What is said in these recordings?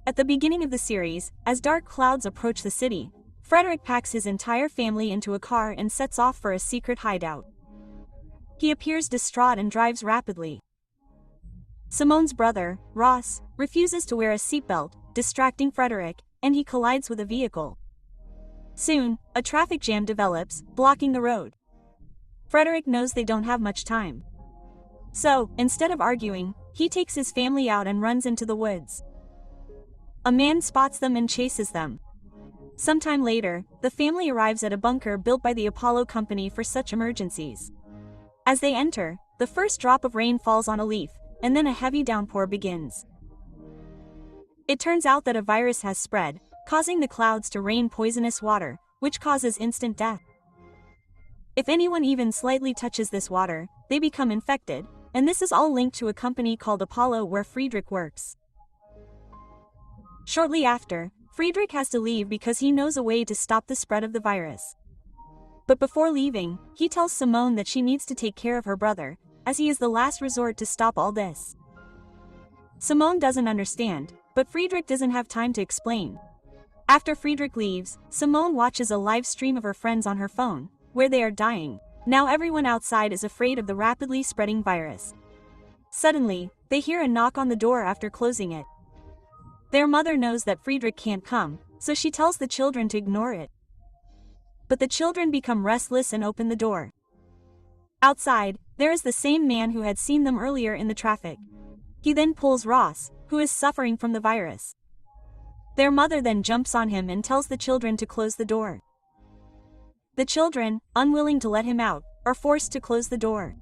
At the beginning of the series, as dark clouds approach the city, Frederick packs his entire family into a car and sets off for a secret hideout. He appears distraught and drives rapidly. Simone's brother, Ross, refuses to wear a seatbelt, distracting Frederick, and he collides with a vehicle. Soon, a traffic jam develops, blocking the road. Frederick knows they don't have much time. So, instead of arguing, he takes his family out and runs into the woods. A man spots them and chases them. Sometime later, the family arrives at a bunker built by the Apollo company for such emergencies. As they enter, the first drop of rain falls on a leaf, and then a heavy downpour begins. It turns out that a virus has spread, causing the clouds to rain poisonous water, which causes instant death. If anyone even slightly touches this water, they become infected, and this is all linked to a company called Apollo where Friedrich works. Shortly after, Friedrich has to leave because he knows a way to stop the spread of the virus. But before leaving, he tells Simone that she needs to take care of her brother, as he is the last resort to stop all this. Simone doesn't understand, but Friedrich doesn't have time to explain. After Friedrich leaves, Simone watches a live stream of her friends on her phone, where they are dying. Now everyone outside is afraid of the rapidly spreading virus. Suddenly, they hear a knock on the door after closing it. Their mother knows that Friedrich can't come, so she tells the children to ignore it. But the children become restless and open the door. Outside, there is the same man who had seen them earlier in the traffic. He then pulls Ross, who is suffering from the virus. Their mother then jumps on him and tells the children to close the door. The children, unwilling to let him out, are forced to close the door.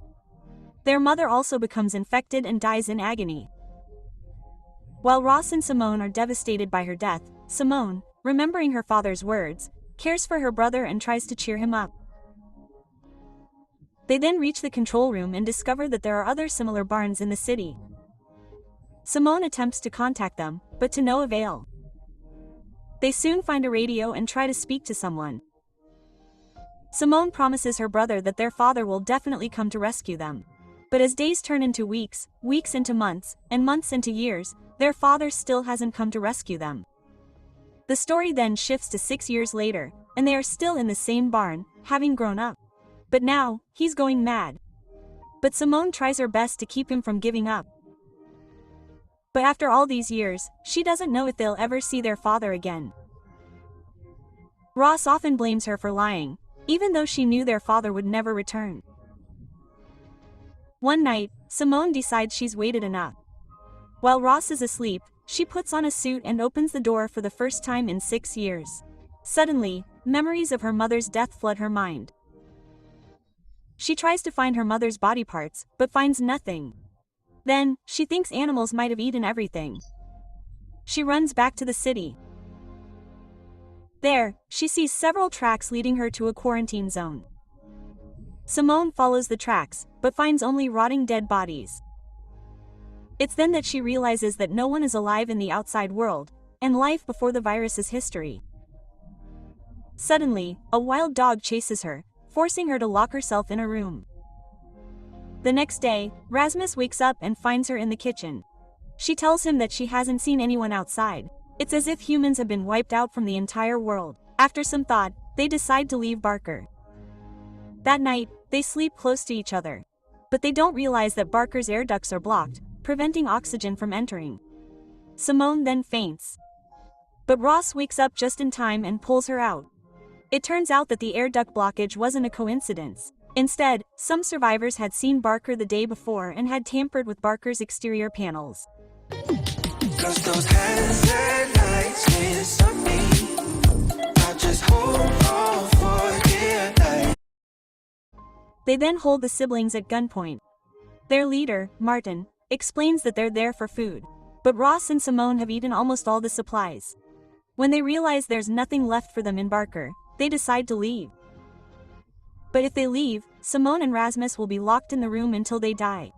Their mother also becomes infected and dies in agony. While Ross and Simone are devastated by her death, Simone, remembering her father's words, cares for her brother and tries to cheer him up. They then reach the control room and discover that there are other similar barns in the city. Simone attempts to contact them, but to no avail. They soon find a radio and try to speak to someone. Simone promises her brother that their father will definitely come to rescue them. But as days turn into weeks, weeks into months, and months into years, their father still hasn't come to rescue them. The story then shifts to 6 years later, and they are still in the same barn, having grown up. But now, he's going mad. But Simone tries her best to keep him from giving up. But after all these years, she doesn't know if they'll ever see their father again. Ross often blames her for lying, even though she knew their father would never return. One night, Simone decides she's waited enough. While Ross is asleep, she puts on a suit and opens the door for the first time in 6 years. Suddenly, memories of her mother's death flood her mind. She tries to find her mother's body parts, but finds nothing. Then, she thinks animals might have eaten everything. She runs back to the city. There, she sees several tracks leading her to a quarantine zone. Simone follows the tracks, but finds only rotting dead bodies. It's then that she realizes that no one is alive in the outside world, and life before the virus is history. Suddenly, a wild dog chases her, forcing her to lock herself in a room. The next day, Rasmus wakes up and finds her in the kitchen. She tells him that she hasn't seen anyone outside. It's as if humans have been wiped out from the entire world. After some thought, they decide to leave Barker. That night, they sleep close to each other. But they don't realize that Barker's air ducts are blocked, preventing oxygen from entering. Simone then faints. But Ross wakes up just in time and pulls her out. It turns out that the air duct blockage wasn't a coincidence. Instead, some survivors had seen Barker the day before and had tampered with Barker's exterior panels. Those hands that lights can't stop me. I just hold on for dear life. They then hold the siblings at gunpoint. Their leader, Martin, explains that they're there for food. But Ross and Simone have eaten almost all the supplies. When they realize there's nothing left for them in Barker, they decide to leave. But if they leave, Simone and Rasmus will be locked in the room until they die.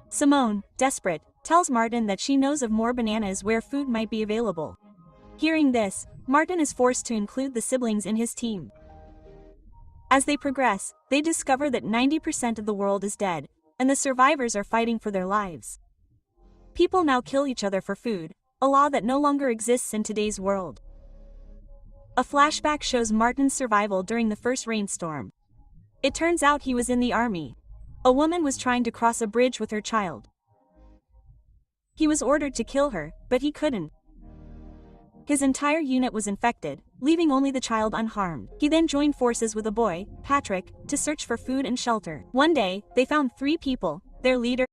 Simone, desperate, tells Martin that she knows of more bananas where food might be available. Hearing this, Martin is forced to include the siblings in his team. As they progress, they discover that 90% of the world is dead, and the survivors are fighting for their lives. People now kill each other for food, a law that no longer exists in today's world. A flashback shows Martin's survival during the first rainstorm. It turns out he was in the army. A woman was trying to cross a bridge with her child. He was ordered to kill her, but he couldn't. His entire unit was infected, leaving only the child unharmed. He then joined forces with a boy, Patrick, to search for food and shelter. One day, they found 3 people, their leader,